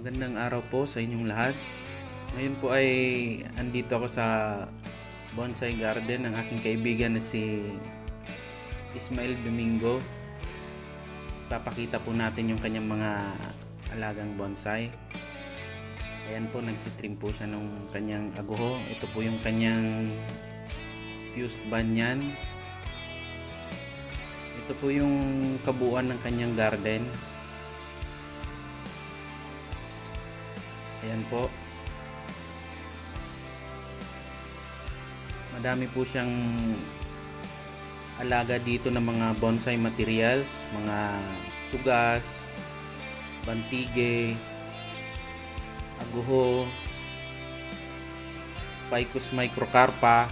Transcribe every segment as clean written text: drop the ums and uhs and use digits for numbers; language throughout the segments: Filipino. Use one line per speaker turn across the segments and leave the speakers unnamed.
Magandang araw po sa inyong lahat. Ngayon po ay andito ako sa bonsai garden ng aking kaibigan na si Ismael Domingo. Papakita po natin yung kanyang mga alagang bonsai. Ayan po, nagtitrim po siya ng kanyang aguho. Ito po yung kanyang fused banyan. Ito po yung kabuuan ng kanyang garden. Ayan po. Madami po siyang alaga dito ng mga bonsai materials, mga tugas, bantige, aguho, Ficus microcarpa,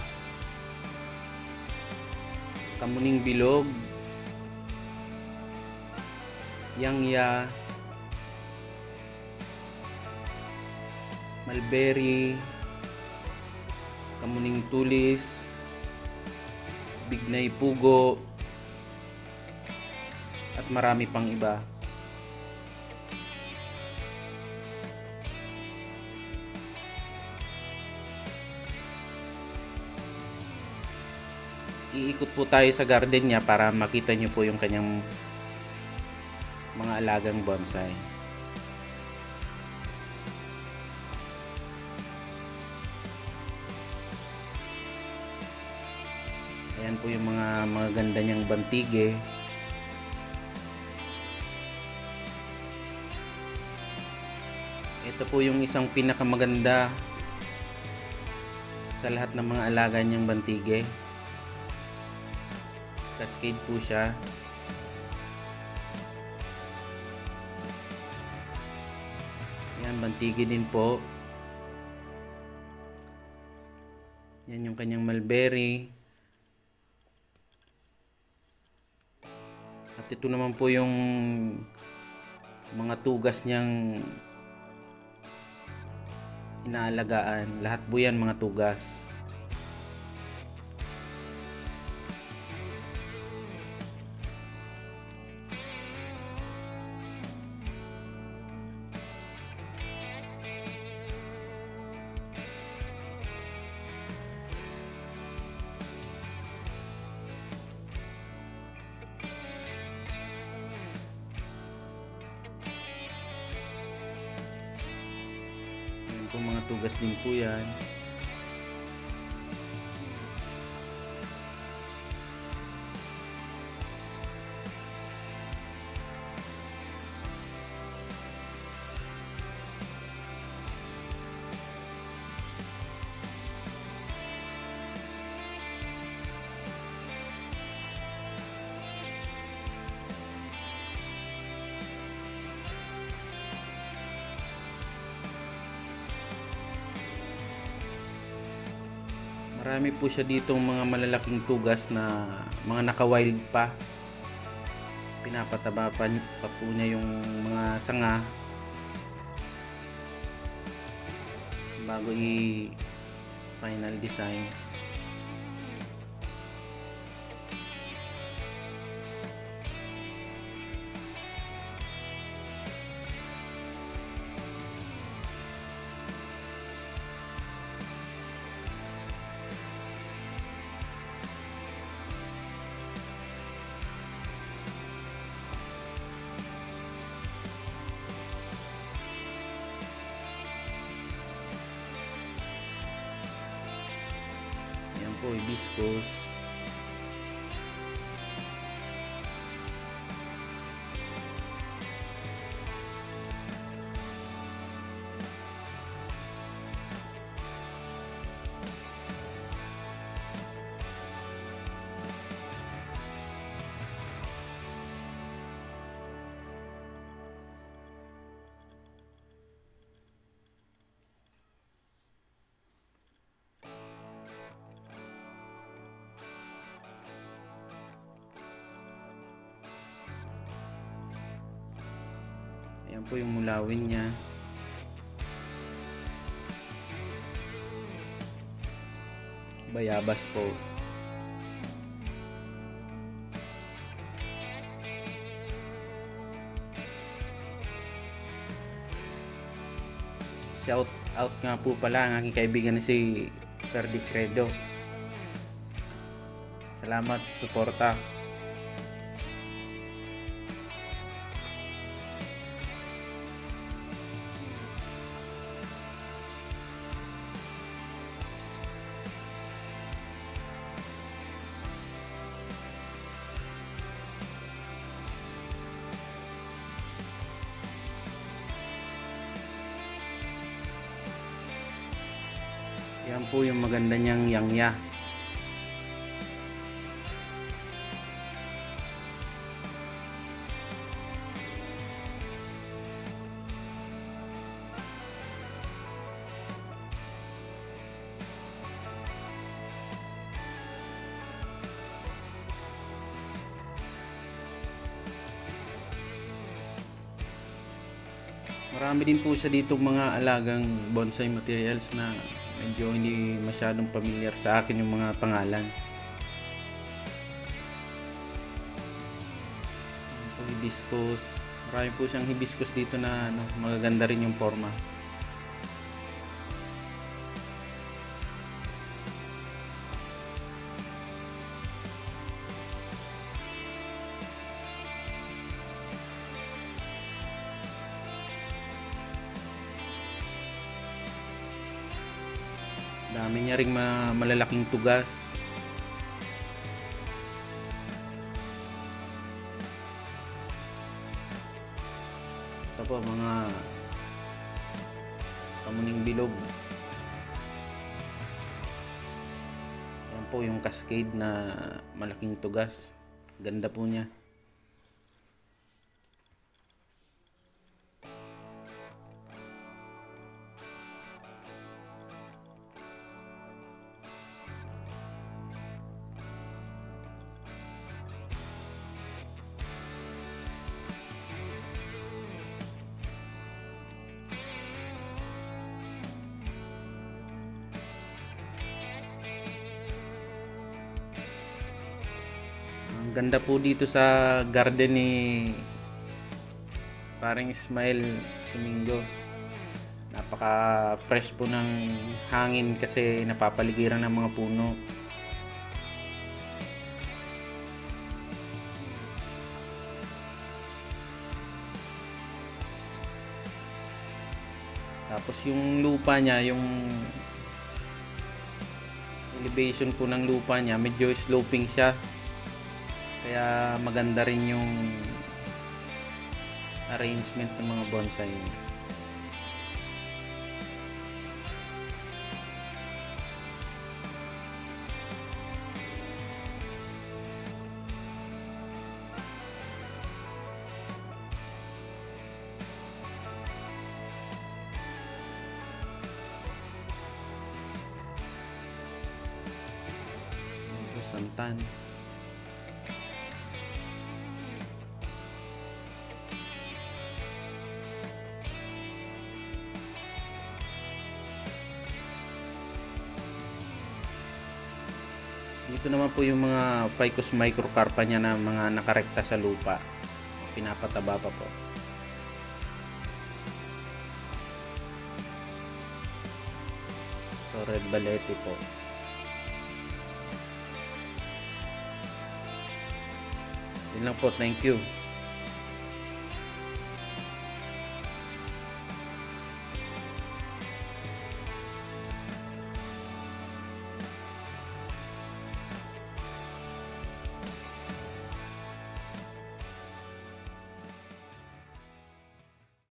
kamuning bilog, yangya, mulberry, kamuning tulis, bignay pugo, at marami pang iba. Iikot po tayo sa garden niya para makita niyo po yung kanyang mga alagang bonsai. Ayan po yung mga ganda niyang bantige. Ito po yung isang pinakamaganda sa lahat ng mga alaga niyang bantige. Cascade po siya. Ayan, bantige din po. Yan yung kanyang mulberry. At ito naman po yung mga tugas niyang inaalagaan. Lahat po yan mga tugas. Kung mga tugas din po yan. Marami po siya ditong mga malalaking tugas na mga naka-wild pa. Pinapataba pa po niya yung mga sanga bago i-final design. Yan po, hibiscus. Ayan po yung mulawin niya. Bayabas po. Shout out nga po pala ang aking kaibigan na si Ferdy Credo. Salamat sa suporta. Yan po yung maganda niyang yangya. Marami din po siya dito mga alagang bonsai materials na medyo hindi masyadong familiar sa akin yung mga pangalan. Yan po, hibiscus. Marami po siyang hibiscus dito na magaganda rin yung forma. Dami niya ring malalaking tugas. Ito po mga kamuning bilog. Yan po yung cascade na malaking tugas. Ganda po niya. Ang ganda po dito sa garden ni paring Ismael Domingo. Napaka fresh po ng hangin kasi napapaligiran ng mga puno. Tapos yung lupa niya, yung elevation po ng lupa niya, medyo sloping siya. Kaya maganda rin yung arrangement ng mga bonsai. Santan. Dito naman po yung mga Ficus microcarpa niya na mga nakarekta sa lupa. Pinapataba pa po. Ito red balete po. Yun lang po. Thank you.